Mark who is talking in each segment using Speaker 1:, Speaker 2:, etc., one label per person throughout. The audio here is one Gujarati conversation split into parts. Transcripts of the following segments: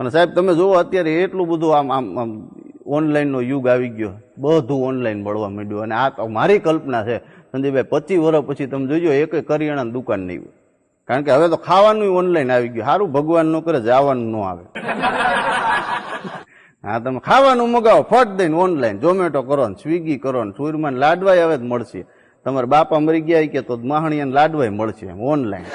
Speaker 1: અને સાહેબ તમે જુઓ અત્યારે એટલું બધું આમ ઓનલાઈનનો યુગ આવી ગયો, બધું ઓનલાઈન મળવા માંડ્યું. અને આ તો મારી કલ્પના છે સંજયભાઈ, 25 વર્ષ પછી તમે જોજો એક કરિયાણાની દુકાન નહીં હોય. કારણ કે હવે તો ખાવાનું ઓનલાઈન આવી ગયું. સારું ભગવાન ન કરે જવાનું ન આવે. હા, તમે ખાવાનું મગાવો ફટ દઈને ઓનલાઈન, ઝોમેટો કરો ને સ્વિગી કરો ને, સુરમાન લાડવાય હવે જ મળશે. તમારા બાપા મરી ગયા કે તો માહણિયા લાડવાય મળશે ઓનલાઈન.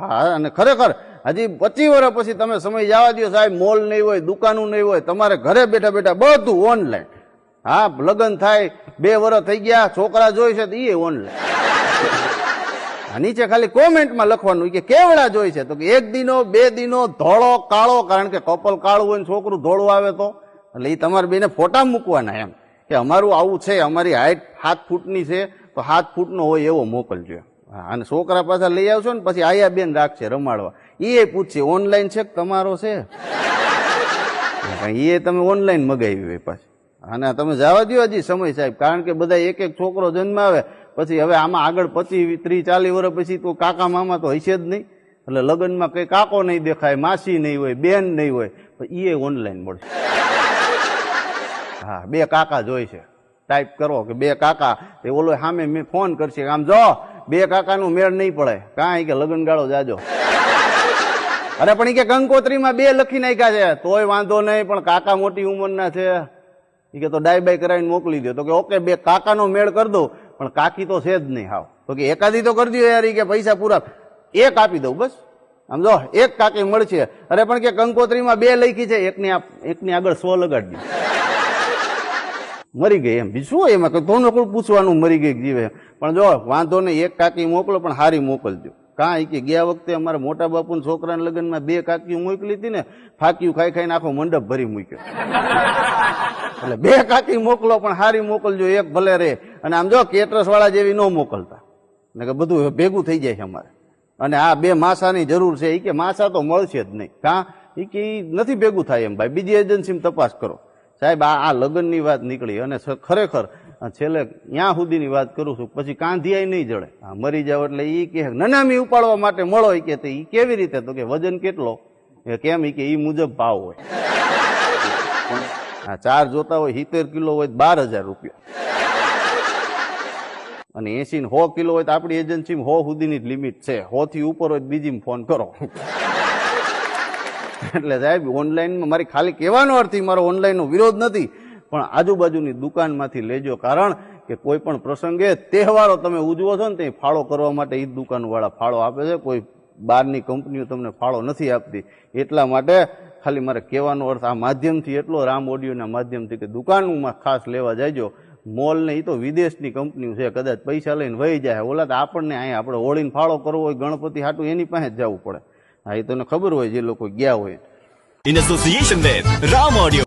Speaker 1: હા, અને ખરેખર હજી 25 વર્ષ પછી તમે સમય જવા દો સાહેબ, મોલ નહીં હોય, દુકાનો નહીં હોય, તમારે ઘરે બેઠા બેઠા બધું ઓનલાઈન. હા, લગ્ન થાય 2 વર્ષ થઈ ગયા, છોકરા જોઈ છે તો એ ઓનલાઈન. નીચે ખાલી કોમેન્ટમાં લખવાનું કે કેવડા જોઈ છે, તો કે 1 દિનો 2 દિનો, ધોળો કાળો, કારણ કે કપલ કાળું હોય ને છોકરું ધોળું આવે તો એટલે એ તમારે બેને ફોટા મૂકવાના એમ કે અમારું આવું છે, અમારી હાઈટ 7 ફૂટની છે તો 7 ફૂટનો હોય એવો મોકલજો. અને છોકરા પાછા લઈ આવશો ને પછી આયા બેન રાખશે રમાડવા, એ પૂછશે ઓનલાઈન છે કે તમારો છે, એ તમે ઓનલાઈન મગાવી હોય પાછી. અને તમે જવા દો હજી સમય સાહેબ, કારણ કે બધા એક છોકરો જન્મ આવે પછી હવે આમાં આગળ 25, 30, 40 વર્ષ પછી તો કાકા મામા તો હશે જ નહીં. એટલે લગ્નમાં કઈ કાકો નહીં દેખાય, માસી નહીં હોય, બેન નહીં હોય, એ ઓનલાઈન મળશે. હા, 2 કાકા જોઈ છે, ટાઈપ કરો કે 2 કાકા, એ ઓલો સામે મેં ફોન કરશે આમ જો 2 કાકાનું મેળ નહીં પડે, કાંઈ કે લગ્ન ગાળો જાજો. અરે પણ એ કે કંકોત્રીમાં 2 લખી નાખ્યા છે તોય વાંધો નહીં, પણ કાકા મોટી ઉંમરના છે એ કે તો ડાય બાય કરાવીને મોકલી દો. તો કે ઓકે 2 કાકાનો મેળ કરી દો, પણ કાકી તો છે જ નહીં. હાવ તો કે એકાદી તો કરી દો યાર, કે પૈસા પૂરા 1 આપી દઉં બસ. આમ જો 1 કાકી મળશે. અરે પણ કે કંકોત્રીમાં 2 લખી છે, એકની આગળ 100 લગાડી દો, મરી ગઈ એમ. બીજું શું એમાં થોડું કોઈ પૂછવાનું મરી ગઈ જીવે. પણ જો વાંધો નહીં 1 કાકી મોકલો, પણ હારી મોકલજો. કાંઈ કે ગયા વખતે અમારા મોટા બાપુના છોકરાના લગ્નમાં 2 કાકીઓ મોકલી હતી ને, ફાકીયું ખાઈ ખાઈને આખો મંડપ ભરી મૂક્યો. એટલે 2 કાકી મોકલો, પણ હારી મોકલજો, 1 ભલે રે. અને આમ જો કેટરસ વાળા જેવી ન મોકલતા, ને કે બધું ભેગું થઈ જાય છે અમારે. અને આ 2 માસાની જરૂર છે, એ કે માસા તો મળશે જ નહીં. કાં એ કે નથી ભેગું થાય એમ ભાઈ, બીજી એજન્સીમાં તપાસ કરો. સાહેબ આ લગ્નની વાત નીકળી અને ખરેખર છેલ્લે ત્યાં સુધીની વાત કરું છું, પછી કાંધિયાય નહીં જડે. મરી જાવ એટલે એ કે નનામી ઉપાડવા માટે મળો, એ કે એ કેવી રીતે, તો કે વજન કેટલો, કેમ એ કે એ મુજબ ભાવ હોય. આ 4 જોતા હોય 70 કિલો હોય 12,000 રૂપિયા, અને 80 ને 100 કિલો હોય તો આપણી એજન્સીમાં 100 સુધીની જ લિમિટ છે, 100 થી ઉપર હોય બીજીમાં ફોન કરો. એટલે સાહેબ ઓનલાઈનમાં મારી ખાલી કહેવાનો અર્થ મારો ઓનલાઈનનો વિરોધ નથી, પણ આજુબાજુની દુકાનમાંથી લેજો. કારણ કે કોઈ પણ પ્રસંગે તહેવારો તમે ઉજવો છો ને, તે ફાળો કરવા માટે એ દુકાનવાળા ફાળો આપે છે, કોઈ બહારની કંપનીઓ તમને ફાળો નથી આપતી. એટલા માટે ખાલી મારે કહેવાનો અર્થ આ માધ્યમથી એટલો, રામ ઓડિયોના માધ્યમથી, કે દુકાનોમાં ખાસ લેવા જાયજો. મોલ ને એ તો વિદેશની કંપનીઓ છે, કદાચ પૈસા લઈને વહી જાય. ઓલા તો આપણને અહીંયા આપણે હોળીને ફાળો કરવો હોય ગણપતિ હાટું એની પાસે જ જવું પડે. હા, એ તને ખબર હોય જે લોકો ગયા હોય.
Speaker 2: In association with Ram Audio.